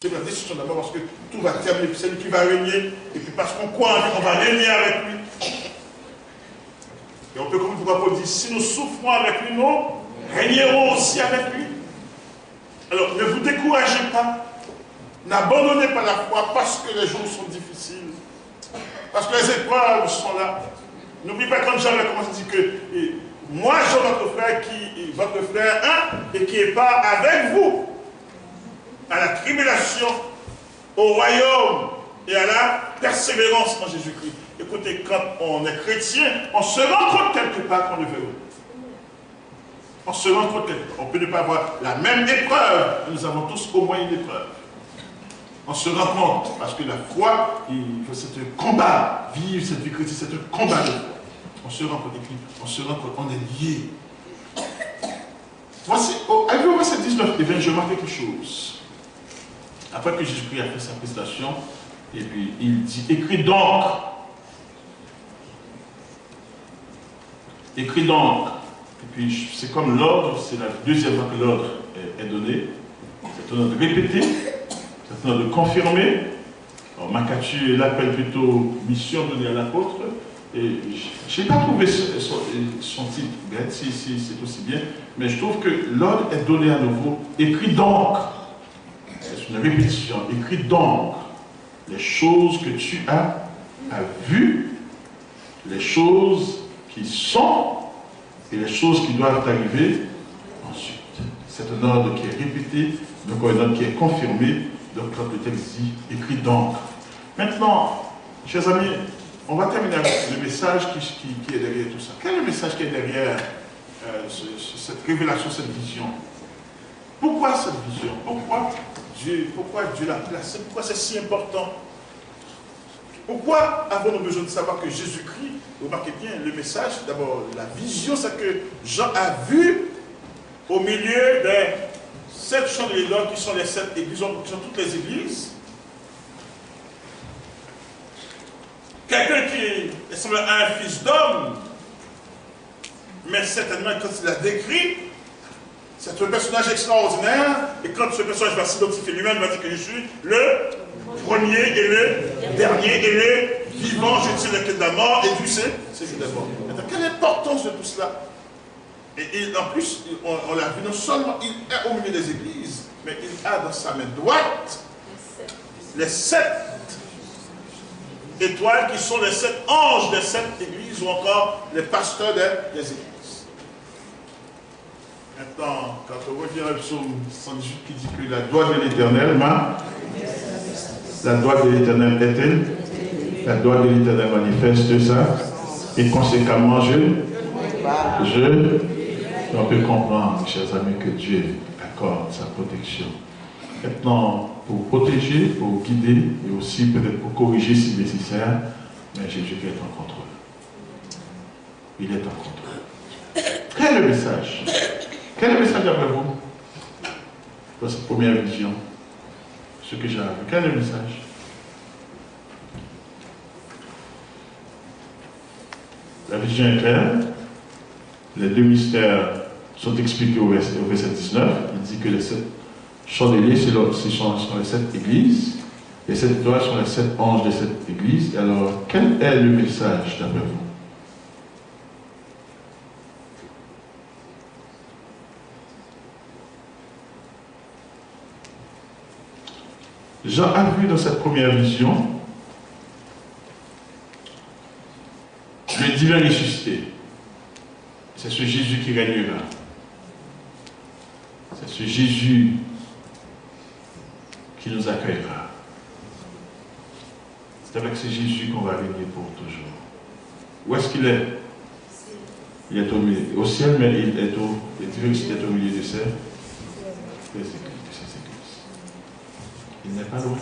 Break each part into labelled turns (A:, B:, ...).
A: C'est la décision d'abord parce que tout va terminer, c'est lui qui va régner, et puis parce qu'on croit en lui, on va régner avec lui. Et on peut, comme le Paul dit, si nous souffrons avec lui, nous régnerons aussi avec lui. Alors, ne vous découragez pas, n'abandonnez pas la foi parce que les jours sont difficiles, parce que les épreuves sont là. N'oubliez pas quand Jean a commencé à dire que moi, Jean, votre frère, et qui n'est pas avec vous à la tribulation, au royaume et à la persévérance en Jésus-Christ. Écoutez, quand on est chrétien, on se rencontre quelque part qu'on le veut. On se rencontre quelque part. On peut ne pas avoir la même épreuve, mais nous avons tous au moins une épreuve. On se rencontre parce que la foi, c'est un combat. Vivre cette vie chrétienne, c'est un combat de foi. On se rencontre, on est liés. Voici, avec le verset 19 et 20, je remarque quelque chose. Après que Jésus-Christ a fait sa prestation, et puis il dit, écris donc. Écris donc. Et puis c'est comme l'ordre, c'est la deuxième fois que l'ordre est donné. C'est un ordre de répéter, c'est un ordre de confirmer. Alors Makatchu l'appelle plutôt mission donnée à l'apôtre. Et je n'ai pas trouvé son titre bête, si c'est aussi bien, mais je trouve que l'ordre est donné à nouveau. Écris donc. C'est une répétition. Écris donc les choses que tu as vues, les choses qui sont et les choses qui doivent arriver ensuite. C'est un ordre qui est répété, donc un ordre qui est confirmé. Donc quand le texte dit écris donc. Maintenant, chers amis, on va terminer avec le message qui est derrière tout ça. Quel est le message qui est derrière cette révélation, cette vision? Pourquoi cette vision? Pourquoi Dieu l'a placée? Pourquoi c'est si important? Pourquoi avons-nous besoin de savoir que Jésus-Christ, remarquez bien le message, d'abord la vision, c'est que Jean a vu au milieu des 7 chandeliers qui sont les 7 églises, qui sont toutes les églises, quelqu'un qui semble un fils d'homme, mais certainement quand il a décrit, c'est un personnage extraordinaire, et quand ce personnage va s'identifier lui-même, il va dire que je suis le premier et le dernier et le vivant, je tire les clés de la mort, et Dieu c'est Dieu d'abord. Maintenant, quelle est l'importance de tout cela? Et en plus, on l'a vu, non seulement il est au milieu des églises, mais il a dans sa main droite les 7 étoiles qui sont les 7 anges des 7 églises, ou encore les pasteurs des églises. Maintenant, quand on revient au psaume 118 qui dit que la gloire de l'Éternel, la gloire de l'Éternel est-elle? La gloire de l'Éternel manifeste ça, et conséquemment, on peut comprendre, chers amis, que Dieu accorde sa protection. Maintenant, pour protéger, pour guider, et aussi peut-être pour corriger si nécessaire, mais Jésus est en contrôle. Il est en contrôle. Quel est le message? Quel est le message d'après vous? Dans cette première vision, ce que j'ai vu. Quel est le message? La vision est claire. Les 2 mystères sont expliqués au verset 19. Il dit que les 7 chandeliers, ce sont les 7 églises. Les 7 étoiles sont les 7 anges des 7 églises. Alors, quel est le message d'après vous? Jean a vu dans cette première vision le divin ressuscité. C'est ce Jésus qui régnera. C'est ce Jésus qui nous accueillera. C'est avec ce Jésus qu'on va régner pour toujours. Où est-ce qu'il est? Il est au ciel, mais il est au milieu de ces églises. Il n'est pas loin.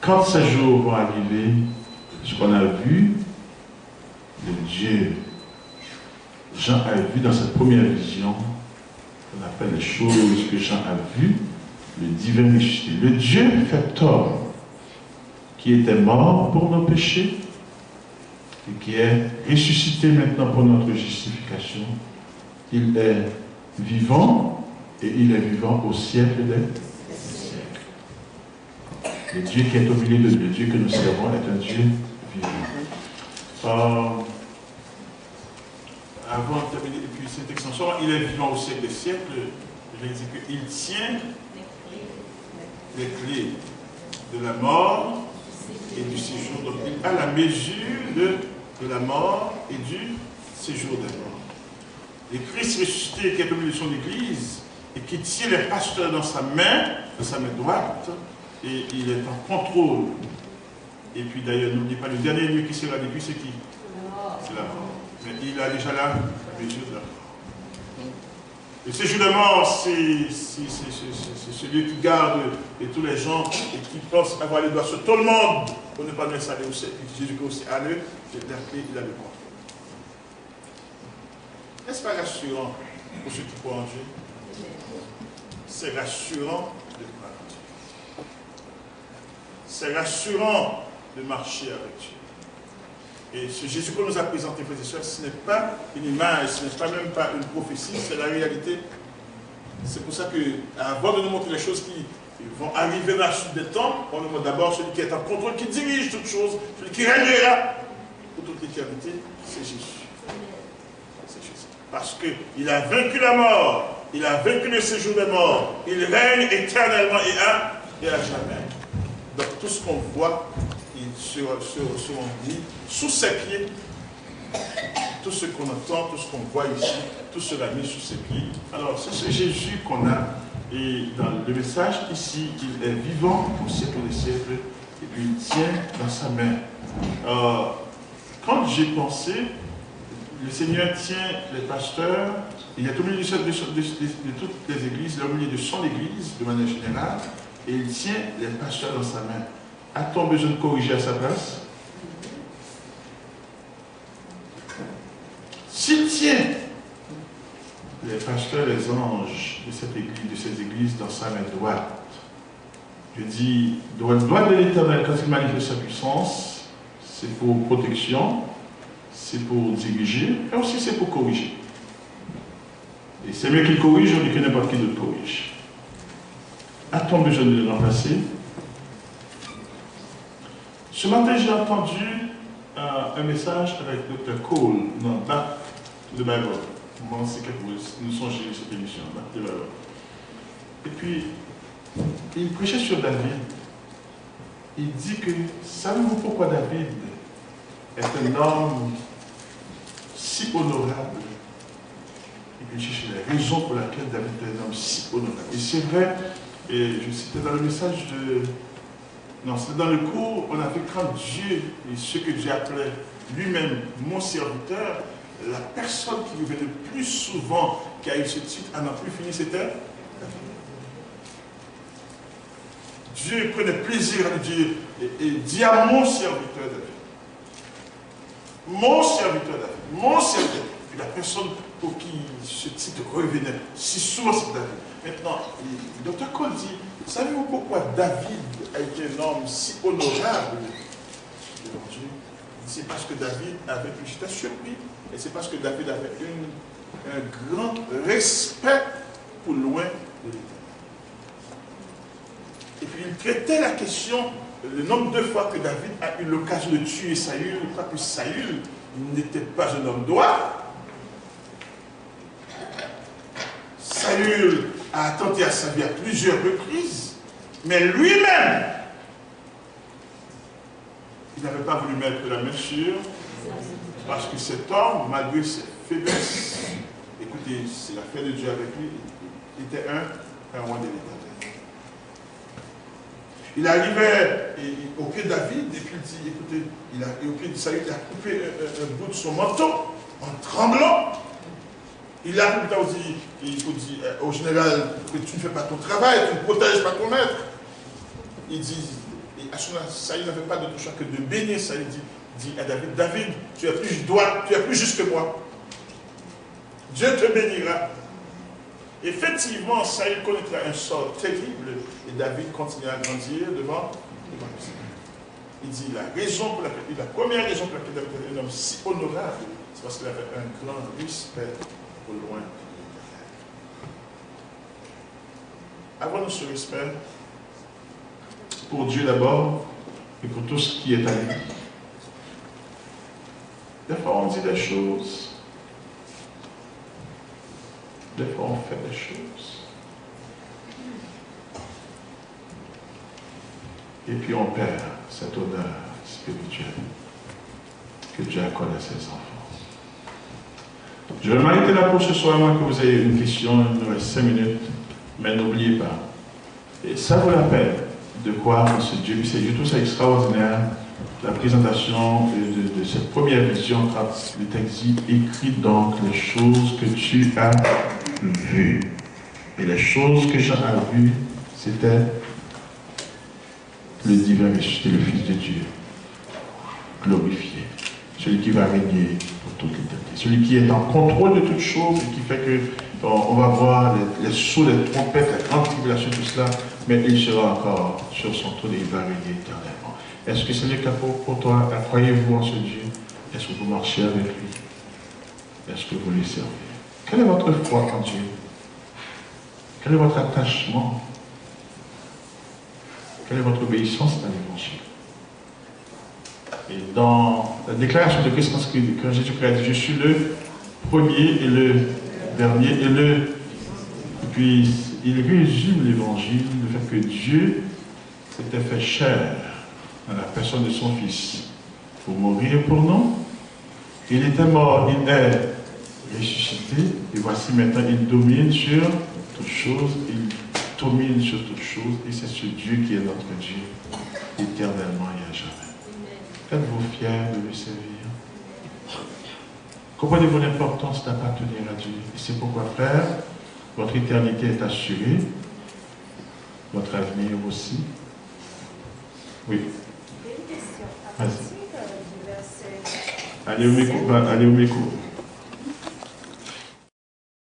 A: Quand ces jours vont arriver, ce qu'on a vu, le Dieu, Jean a vu dans cette première vision, on appelle les choses que Jean a vues, le divin ressuscité. Le Dieu fait homme, qui était mort pour nos péchés, et qui est ressuscité maintenant pour notre justification. Il est vivant,
B: Et il est vivant au siècle des siècles. Le Dieu qui est au milieu de nous, le Dieu que nous servons, est un Dieu vivant.
A: Avant de terminer, et puis cette extension, il est vivant au siècle des siècles. Je vais dire qu'il tient les clés de la mort et du séjour. Donc il a la mesure de la mort et du séjour des morts. Et Christ ressuscité qui est au milieu de son Église et qui tient les pasteurs dans sa main droite, et il est en contrôle. Et puis d'ailleurs, n'oublie pas, le dernier lieu qui sera depuis, c'est qui? C'est la mort. Mais il a déjà là la mesure de la mort. Le séjour de mort, c'est celui qui garde et tous les gens et qui pensent avoir les doigts sur tout le monde pour ne pas laisser aller au ciel. Jésus aussi à eux, il a le contrôle. N'est-ce pas rassurant pour ceux qui croient en Dieu? C'est rassurant de croire en Dieu. C'est rassurant de marcher avec Dieu. Et ce Jésus qu'on nous a présenté, frères et sœurs, ce n'est pas une image, ce n'est pas même pas une prophétie, c'est la réalité. C'est pour ça que, avant de nous montrer les choses qui vont arriver dans la suite des temps, on nous montre d'abord celui qui est en contrôle, qui dirige toutes choses, celui qui régnera pour toute l'éternité, c'est Jésus. C'est Jésus. Parce qu'il a vaincu la mort, il a vaincu le séjour des morts, il règne éternellement et à jamais. Donc tout ce qu'on voit, seront mis sous ses pieds. Tout ce qu'on entend, tout ce qu'on voit ici, tout cela mis sous ses pieds. Alors, c'est ce Jésus qu'on a. Et dans le message ici, il est vivant au siècle des siècles. Et puis il tient dans sa main. Quand j'ai pensé, le Seigneur tient les pasteurs. Il est au milieu de toutes les églises, il est au milieu de son église, de manière générale. Et il tient les pasteurs dans sa main. A-t-on besoin de corriger à sa place? S'il tient les pasteurs, les anges de cette église, de ces églises dans sa main droite, je dis, droite de l'Éternel, quand il manifeste sa puissance, c'est pour protection, c'est pour diriger, et aussi c'est pour corriger. Et c'est mieux qu'il corrige, on dit que n'importe qui d'autre corrige. A-t-on besoin de le remplacer? Ce matin, j'ai entendu un message avec Dr. Cole dans Back to the Bible. Moi, c'est quelque chose, nous songeons cette émission, Back to the Bible. Et puis, il prêchait sur David. Il dit que, savez-vous pourquoi David est un homme si honorable? Et puis, il cherchait les raisons pour lesquelles David est un homme si honorable. Et c'est vrai, et c'était dans le message de... Non, c'est dans le cours, on a fait quand Dieu, et ce que Dieu appelait lui-même mon serviteur, la personne qui revenait le plus souvent, qui a eu ce titre, à n'en plus fini, c'était Dieu prenait plaisir à dire, et dit à mon serviteur David. Mon serviteur David, mon serviteur. Puis la personne pour qui ce titre revenait si souvent, c'est David. Maintenant, le Dr. Cole dit, savez-vous pourquoi David a été un homme si honorable devant Dieu? C'est parce que David avait, puis j'étais surpris, et c'est parce que David avait un grand respect pour loin de l'Éternel. Et puis il traitait la question, le nombre de fois que David a eu l'occasion de tuer Saül, pas que Saül n'était pas un homme droit. Saül a attenté à sa vie à plusieurs reprises, mais lui-même, il n'avait pas voulu mettre la main sur, parce que cet homme, malgré ses faiblesses, écoutez, c'est l'affaire de Dieu avec lui, il était un roi de l'Éternel. Il arrivait au pied de David, et puis il dit, écoutez, au pied de Saül, il a coupé un bout de son manteau, en tremblant. Il a plus tard dit, il faut dire au général que tu ne fais pas ton travail, tu ne protèges pas ton maître. Il dit, et à ce moment-là, Saül n'avait pas d'autre choix que de bénir. Saül dit à David, David, tu es plus juste que moi. Dieu te bénira. Effectivement, Saül connaîtra un sort terrible et David continue à grandir devant le Seigneur. Il dit, la première raison pour laquelle David était un homme si honorable, c'est parce qu'il avait un grand respect au loin. Avons-nous ce respect
B: pour Dieu d'abord et pour tout ce qui est à lui. Des fois, on dit des choses. Des fois, on fait des choses. Et puis, on perd cette odeur spirituelle que Dieu accorde à ses enfants. Je vais m'arrêter là pour ce soir, moi, que vous ayez une question, il nous reste 5 minutes, mais n'oubliez pas. Et ça vaut la peine de croire en ce Dieu. C'est tout ça extraordinaire, la présentation de cette première vision, quand le texte dit « Écris donc les choses que tu as vues ». Et les choses que Jean a vues, c'était le divin ressuscité, le Fils de Dieu, glorifié, celui qui va régner pour toute l'éternité, celui qui est en contrôle de toutes choses et qui fait que on va voir les sauts, les trompettes, la grande tribulation, tout cela, mais il sera encore sur son trône et il va régner éternellement. Est-ce que c'est le cas pour toi? Croyez-vous en ce Dieu? Est-ce que vous marchez avec lui? Est-ce que vous le servez? Quelle est votre foi en Dieu? Quel est votre attachement? Quelle est votre obéissance à l'Évangile? Et dans la déclaration de Christ, quand Jésus-Christ a dit « Je suis le premier et le dernier et le... » Et puis, il résume l'Évangile, le fait que Dieu s'était fait chair dans la personne de son Fils pour mourir pour nous. Il était mort, il est ressuscité, et voici maintenant, il domine sur toutes choses, il domine sur toutes choses, et c'est ce Dieu qui est notre Dieu, éternellement et à jamais. Êtes-vous fiers de lui servir? Comprenez-vous l'importance d'appartenir à Dieu? Et c'est pourquoi, frère, votre éternité est assurée, votre avenir aussi. Oui.
C: Une question.
B: Vas-y. Allez au micro.